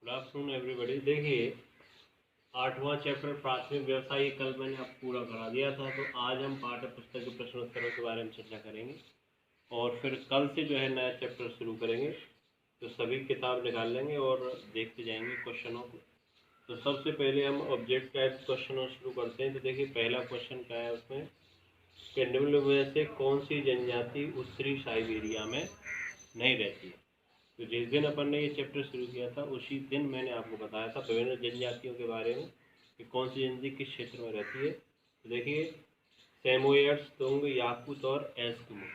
Good afternoon everybody. देखिए, 8वां chapter प्राथमिक व्यवसाय ये कल मैंने आपको पूरा करा दिया था। तो आज हम पाठ्य पुस्तक के प्रश्नोत्तरों के बारे में चर्चा करेंगे और फिर कल से जो है नया चैप्टर शुरू करेंगे। तो सभी किताब निकाल लेंगे और देखते जाएंगे क्वेश्चनों को। तो सबसे पहले हम ऑब्जेक्ट टाइप क्वेश्चनों शुरू करते हैं। तो देखिए, पहला क्वेश्चन क्या है उसमें कि निम्न में से कौन सी जनजाति उत्तरी साइबेरिया में नहीं रहती है। तो जिस दिन अपन ने ये चैप्टर शुरू किया था उसी दिन मैंने आपको बताया था विभिन्न जनजातियों के बारे में कि कौन सी जनजाति किस क्षेत्र में रहती है। तो देखिए, सेमोयड्स, तुंग, याकूत और एस्किमो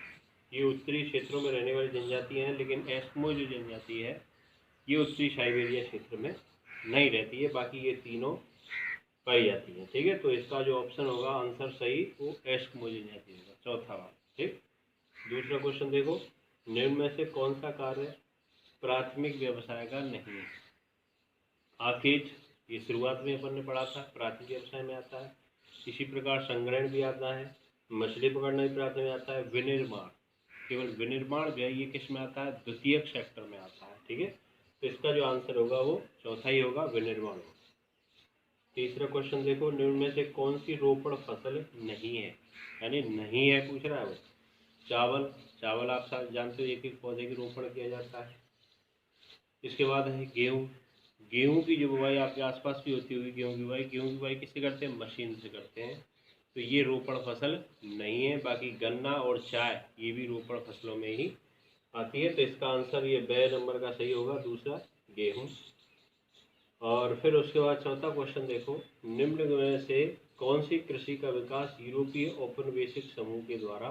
ये उत्तरी क्षेत्रों में रहने वाली जनजातियाँ हैं, लेकिन एस्किमो जो जनजाति है ये उत्तरी साइबेरिया क्षेत्र में नहीं रहती है। बाकी ये तीनों पाई जाती है। ठीक है, तो इसका जो ऑप्शन होगा आंसर सही वो एस्किमो जनजाति होगा, चौथा वाला। ठीक। दूसरा क्वेश्चन देखो, निम्न में से कौन सा कार्य प्राथमिक व्यवसाय का नहीं है। आखिर ये शुरुआत में अपन ने पढ़ा था, प्राथमिक व्यवसाय में आता है। इसी प्रकार संग्रहण भी आता है, मछली पकड़ना भी प्राथमिक में आता है। विनिर्माण, केवल विनिर्माण जो है ये किस में आता है, द्वितीयक सेक्टर में आता है। ठीक है, तो इसका जो आंसर होगा वो चौथा ही होगा, विनिर्माण। तीसरा क्वेश्चन देखो, निम्न में से कौन सी रोपण फसल नहीं है, यानी नहीं है पूछ रहा है वो। चावल, चावल आप जानते हो एक एक पौधे की रोपण किया जाता है। इसके बाद है गेहूँ, गेहूँ की जो बुवाई आपके आसपास भी होती होगी। गेहूँ की बुवाई किससे करते हैं, मशीन से करते हैं। तो ये रोपण फसल नहीं है। बाकी गन्ना और चाय ये भी रोपण फसलों में ही आती है। तो इसका आंसर ये बे नंबर का सही होगा, दूसरा गेहूँ। और फिर उसके बाद चौथा क्वेश्चन देखो, निम्न में से कौन सी कृषि का विकास यूरोपीय औपनिवेशिक समूह के द्वारा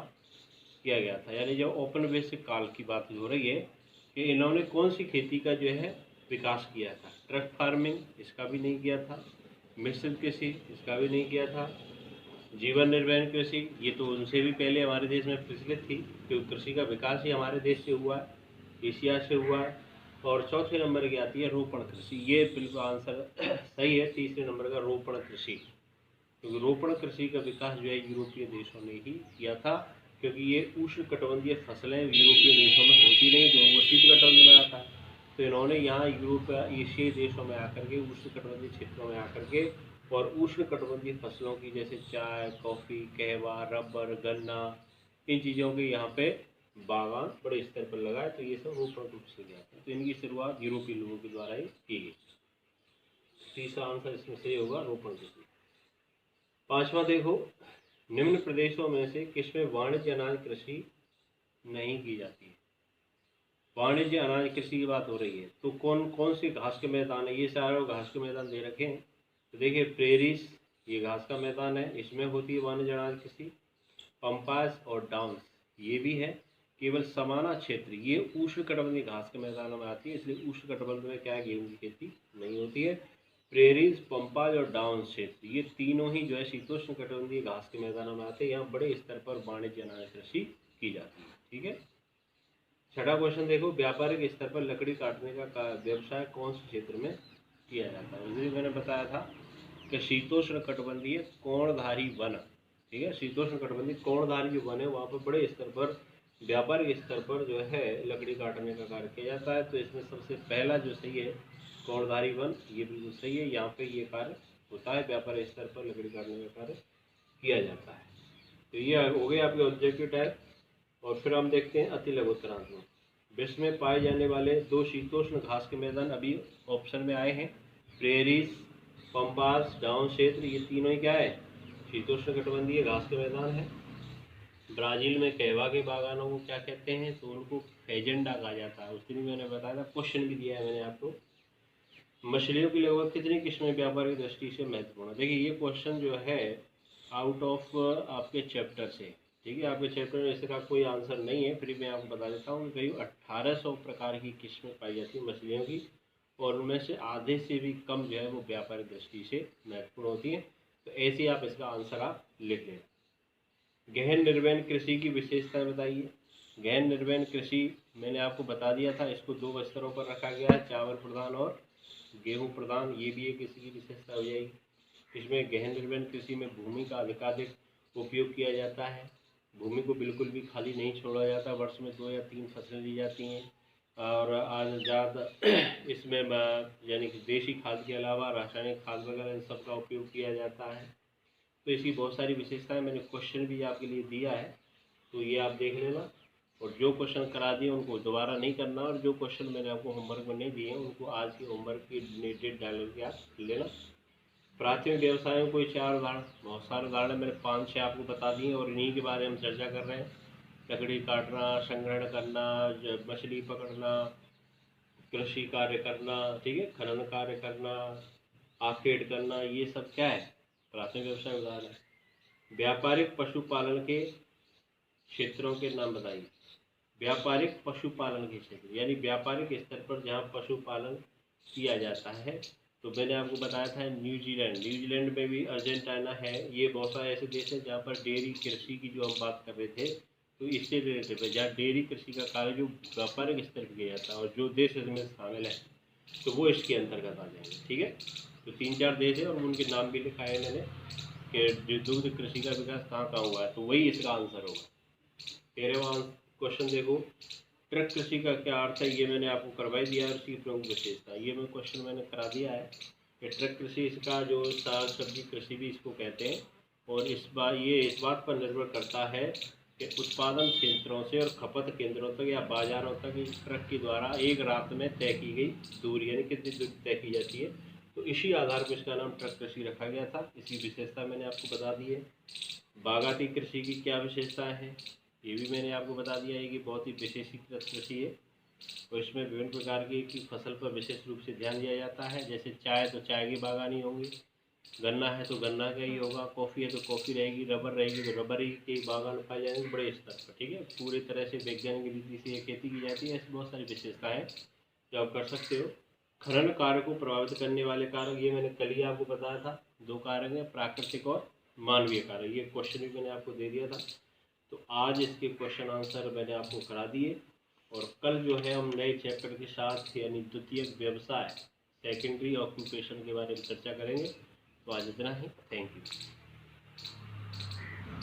किया गया था। यानी जो औपनिवेशिक काल की बात हो रही है कि इन्होंने कौन सी खेती का जो है विकास किया था। ट्रक फार्मिंग इसका भी नहीं किया था, मिश्रित कृषि इसका भी नहीं किया था, जीवन निर्वहन कृषि ये तो उनसे भी पहले हमारे देश में प्रचलित थी, क्योंकि कृषि का विकास ही हमारे देश से हुआ है, एशिया से हुआ है। और चौथे नंबर की आती है रोपण कृषि, ये बिल्कुल आंसर सही है, तीसरे नंबर का रोपण कृषि। क्योंकि रोपण कृषि का विकास जो है यूरोपीय देशों ने ही किया था, क्योंकि ये उष्णकटिबंधीय फसलें यूरोपीय देशों में होती नहीं, जो वो शीतकटिबंध में आता है। तो इन्होंने यहाँ यूरोप एशियाई देशों में आकर के, उष्णकटिबंधीय क्षेत्रों में आकर के और उष्णकटिबंधीय फसलों की जैसे चाय, कॉफ़ी, कहवा, रबर, गन्ना, इन चीज़ों के यहाँ पे बागान बड़े स्तर पर लगाए। तो ये सब रोपण रूप से किया था। तो इनकी शुरुआत यूरोपीय लोगों के द्वारा ही की गई। तीसरा आंसर इसमें सही होगा, रोपण कृषि। पांचवा देखो, निम्न प्रदेशों में से किसमें वाणिज्य अनाज कृषि नहीं की जाती है। वाणिज्य अनाज कृषि की बात हो रही है, तो कौन कौन सी घास के मैदान है। ये सारे घास के मैदान दे रखे हैं। तो देखिए, प्रेरिस ये घास का मैदान है, इसमें होती है वाणिज्य अनाज कृषि। पंपास और डाउन्स ये भी है। केवल समाना क्षेत्र ये उष्णकटिबंधीय घास के मैदानों में आती है, इसलिए उष्णकटिबंध में क्या है, गेहूँ की खेती नहीं होती है। प्रेरीज, पंपाज और डाउन क्षेत्र ये तीनों ही जो है शीतोष्ण कटिबंधीय घास के मैदानों में आते हैं। यहाँ बड़े स्तर पर वाणिज्य अनाज कृषि की जाती है। ठीक है। छठा क्वेश्चन देखो, व्यापारिक स्तर पर लकड़ी काटने का व्यवसाय कौन से क्षेत्र में किया जाता है। इसलिए मैंने बताया था कि शीतोष्ण कटिबंधीय कोणधारी वन। ठीक है, शीतोष्ण कटिबंधीय कोणधारी जो वन है वहाँ पर बड़े स्तर पर व्यापारिक स्तर पर जो है लकड़ी काटने का कार्य किया जाता है। तो इसमें सबसे पहला जो सही है कोणधारी वन, ये बिल्कुल सही है। यहाँ पे ये कार्य होता है, व्यापारिक स्तर पर लकड़ी काटने का कार्य किया जाता है। तो ये हो गए आपके ऑब्जेक्टिव टाइप। और फिर हम देखते हैं अति लघुत्तरांक। विश्व में पाए जाने वाले दो शीतोष्ण घास के मैदान अभी ऑप्शन में आए हैं, प्रेरीज, पंपास, डाउन क्षेत्र ये तीनों ही क्या है, शीतोष्ण कटिबंधीय घास के मैदान है। ब्राज़ील में कहवा के बागानों को क्या कहते हैं, तो उनको फेजेंडा कहा जाता है। उस दिन भी मैंने बताया था, क्वेश्चन भी दिया है मैंने आपको। मछलियों की लगभग कितनी किस्में व्यापारिक दृष्टि से महत्वपूर्ण है। देखिए, ये क्वेश्चन जो है आउट ऑफ आपके चैप्टर से। ठीक है, आपके चैप्टर में इसका कोई आंसर नहीं है, फिर मैं आपको बता देता हूँ कि करीब 1800 प्रकार की किस्में पाई जाती है मछलियों की, और उनमें से आधे से भी कम जो है वो व्यापारिक दृष्टि से महत्वपूर्ण होती है। तो ऐसे ही आप इसका आंसर आप लिख लें। गहन निर्वहन कृषि की विशेषताएं बताइए। गहन निर्वहन कृषि मैंने आपको बता दिया था, इसको दो स्तरों पर रखा गया है, चावल प्रधान और गेहूं प्रधान। ये भी एक कृषि की विशेषता हो जाएगी। इसमें गहन निर्वहन कृषि में भूमि का अधिकाधिक उपयोग किया जाता है। भूमि को बिल्कुल भी खाली नहीं छोड़ा जाता, वर्ष में 2 या 3 फसलें ली जाती हैं। और आज ज़्यादा इसमें यानी कि देसी खाद के अलावा रासायनिक खाद वगैरह इन सब का उपयोग किया जाता है। तो इसकी बहुत सारी विशेषताएं मैंने क्वेश्चन भी आपके लिए दिया है, तो ये आप देख लेना। और जो क्वेश्चन करा दिए उनको दोबारा नहीं करना, और जो क्वेश्चन मैंने आपको होमवर्क में नहीं दिए हैं उनको आज के होमवर्क की डेट डाल के आप लेना। प्राथमिक व्यवसायों कोई 4 उदाहरण, बहुत सारे उदाहरण मैंने 5-6 आपको बता दिए और इन्हीं के बारे में चर्चा कर रहे हैं। लकड़ी काटना, संग्रहण करना, मछली पकड़ना, कृषि कार्य करना, ठीक है, खनन कार्य करना, आखेट करना, ये सब क्या है, प्राथमिक व्यवसाय उदाहरण है। व्यापारिक पशुपालन के क्षेत्रों के नाम बताइए। व्यापारिक पशुपालन के क्षेत्र यानी व्यापारिक स्तर पर जहाँ पशुपालन किया जाता है, तो मैंने आपको बताया था न्यूजीलैंड में भी अर्जेंटीना है, ये बहुत सारे ऐसे देश हैं जहाँ पर डेयरी कृषि की जो हम बात कर रहे थे, तो इससे रिलेटेड है जहाँ डेयरी कृषि का कार्य जो व्यापारिक स्तर पर किया जाता है, और जो देश इसमें शामिल है तो वो इसके अंतर्गत आ जाएंगे, ठीक है। तो 3-4 देश है और उनके नाम भी लिखा है मैंने कि जो दुग्ध कृषि का विकास कहाँ कहाँ हुआ है, तो वही इसका आंसर होगा। 13वां क्वेश्चन देखो, ट्रक कृषि का क्या अर्थ है, ये मैंने आपको करवाई दिया है। उसकी प्रमुख विशेषता, ये मैं क्वेश्चन मैंने करा दिया है कि ट्रक कृषि, इसका जो साग सब्जी कृषि भी इसको कहते हैं, और ये इस बात पर निर्भर करता है कि उत्पादन क्षेत्रों से और खपत केंद्रों तक या बाजारों तक इस ट्रक के द्वारा एक रात में तय की गई दूरी यानी कितनी दूरी तय की जाती है, तो इसी आधार पर इसका नाम ट्रक कृषि रखा गया था। इसकी विशेषता मैंने आपको बता दी है। बागाती कृषि की क्या विशेषता है, ये भी मैंने आपको बता दिया है कि बहुत ही विशेषीकृत कृषि है, और इसमें विभिन्न प्रकार की फसल पर विशेष रूप से ध्यान दिया जाता है। जैसे चाय तो चाय की बागानी होंगी, गन्ना है तो गन्ना का ही होगा, कॉफ़ी है तो कॉफ़ी रहेगी, रबर रहेगी तो रबर ही के बागान पाए जाएंगे बड़े स्तर पर, ठीक है। पूरी तरह से वैज्ञानिक रीति से खेती की जाती है। ऐसी बहुत सारी विशेषताएँ जो आप कर सकते हो। खनन कार्य को प्रभावित करने वाले कारक, ये मैंने कल ही आपको बताया था, 2 कारक हैं, प्राकृतिक और मानवीय कारक। ये क्वेश्चन भी मैंने आपको दे दिया था। तो आज इसके क्वेश्चन आंसर मैंने आपको करा दिए, और कल जो है हम नए चैप्टर के साथ यानी द्वितीयक व्यवसाय सेकेंडरी ऑक्यूपेशन के बारे में चर्चा करेंगे। तो आज इतना ही, थैंक यू।